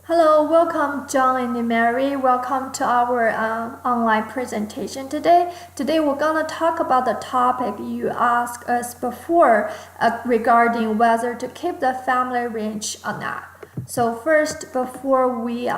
Hello, welcome John and Mary. Welcome to our online presentation today. Today we're gonna talk about the topic you asked us before regarding whether to keep the family range or not. So first, before we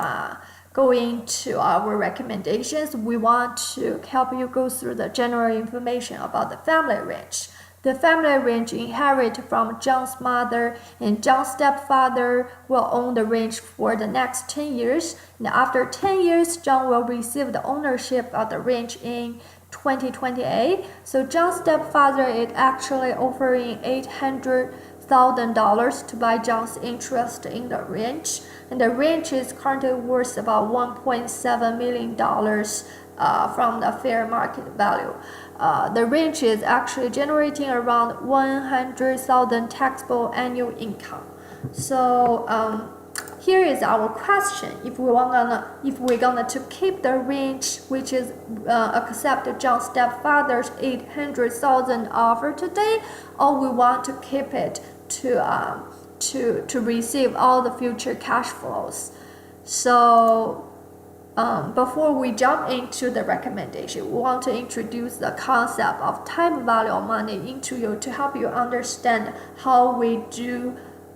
go into our recommendations, we want to help you go through the general information about the family range. The family range inherited from John's mother, and John's stepfather will own the range for the next 10 years. And after 10 years, John will receive the ownership of the range in 2028. So John's stepfather is actually offering $800,000 to buy John's interest in the ranch. And the ranch is currently worth about $1.7 million from the fair market value. The ranch is actually generating around 100,000 taxable annual income. So here is our question: if we're gonna to keep the ranch, which is accept John's stepfather's 800,000 offer today, or we want to keep it to receive all the future cash flows. So before we jump into the recommendation, we want to introduce the concept of time value of money into you to help you understand how we do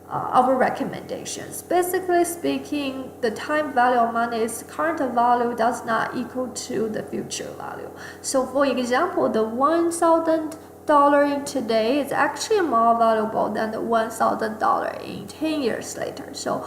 our recommendations. Basically speaking, the time value of money is current value does not equal to the future value. So for example, the $1,000 in today is actually more valuable than the $1,000 in 10 years later. So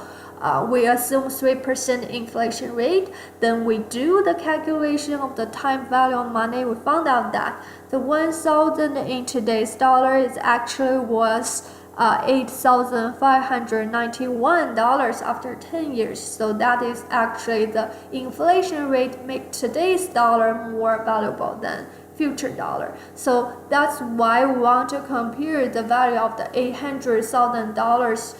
we assume 3% inflation rate, then we do the calculation of the time value of money. We found out that the 1,000 in today's dollar is actually worth $8,591 after 10 years. So that is actually the inflation rate make today's dollar more valuable than future dollar. So that's why we want to compare the value of the $800,000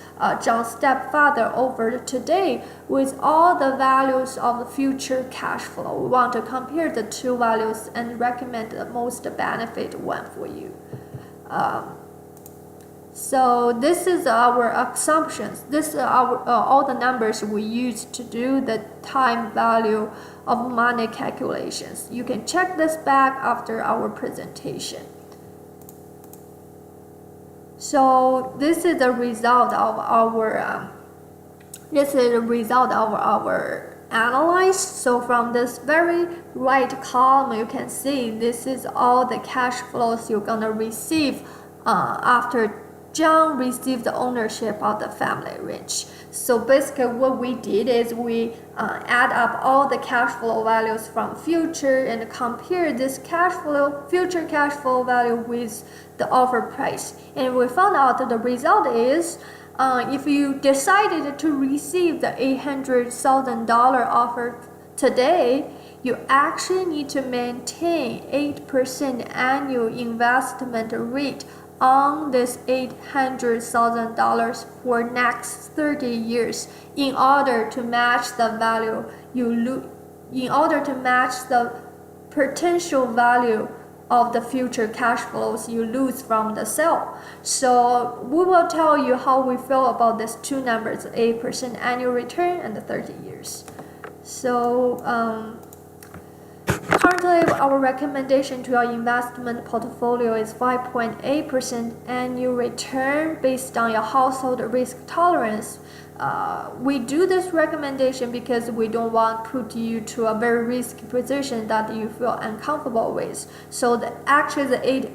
John's stepfather offered today with all the values of the future cash flow. We want to compare the two values and recommend the most benefit one for you. So this is our assumptions. This is our all the numbers we use to do the time value of money calculations. You can check this back after our presentation. So this is the result of our analyze. So from this very right column, you can see this is all the cash flows you're gonna receive after John received the ownership of the family ranch. So basically what we did is we add up all the cash flow values from future and compare this future cash flow value with the offer price. And we found out that the result is if you decided to receive the $800,000 offer today, you actually need to maintain 8% annual investment rate on this $800,000 for next 30 years in order to match the value in order to match the potential value of the future cash flows you lose from the sale. So we will tell you how we feel about these two numbers, 8% annual return and the 30 years. So currently, our recommendation to your investment portfolio is 5.8% annual return based on your household risk tolerance. We do this recommendation because we don't want to put you to a very risky position that you feel uncomfortable with. So actually the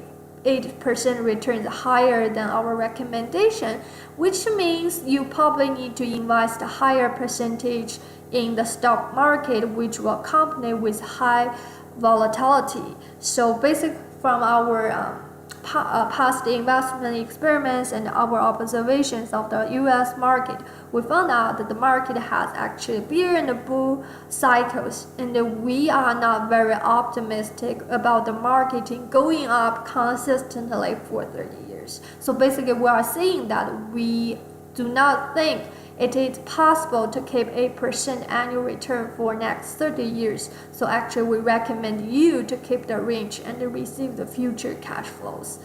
8% return is higher than our recommendation, which means you probably need to invest a higher percentage in the stock market, which will accompany with high volatility. So basically from our past investment experiments and our observations of the US market, we found out that the market has actually bear and bull cycles, and we are not very optimistic about the market going up consistently for 30 years. So basically we are saying that we do not think it is possible to keep 8% annual return for next 30 years. So actually we recommend you to keep the range and receive the future cash flows.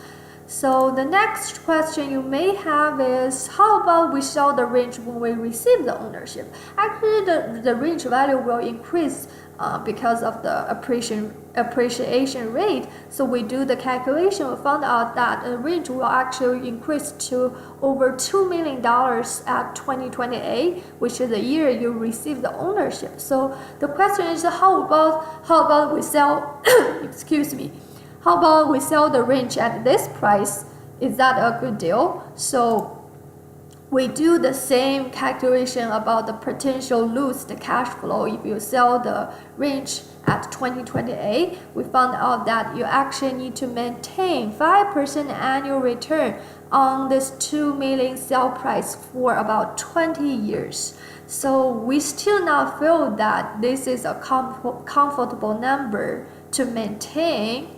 So the next question you may have is, how about we sell the range when we receive the ownership? Actually, the range value will increase because of the appreciation rate. So we do the calculation, we found out that the range will actually increase to over $2 million at 2028, which is the year you receive the ownership. So the question is, how about we sell excuse me, how about we sell the range at this price? Is that a good deal? So we do the same calculation about the potential lost cash flow if you sell the range at 2028. We found out that you actually need to maintain 5% annual return on this 2 million sale price for about 20 years. So we still not feel that this is a comfortable number to maintain,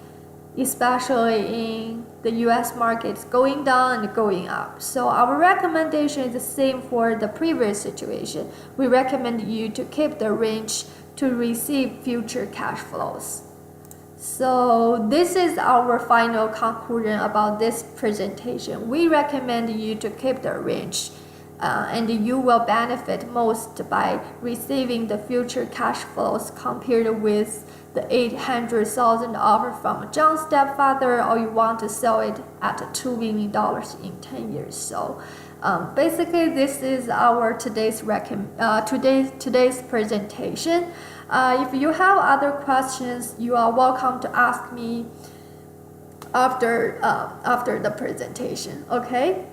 especially in the US markets going down and going up. So our recommendation is the same for the previous situation. We recommend you to keep the range to receive future cash flows. So this is our final conclusion about this presentation. We recommend you to keep the range. And you will benefit most by receiving the future cash flows compared with the $800,000 offer from John's stepfather, or you want to sell it at $2 million in 10 years. So basically, this is our today's presentation. If you have other questions, you are welcome to ask me after the presentation. Okay.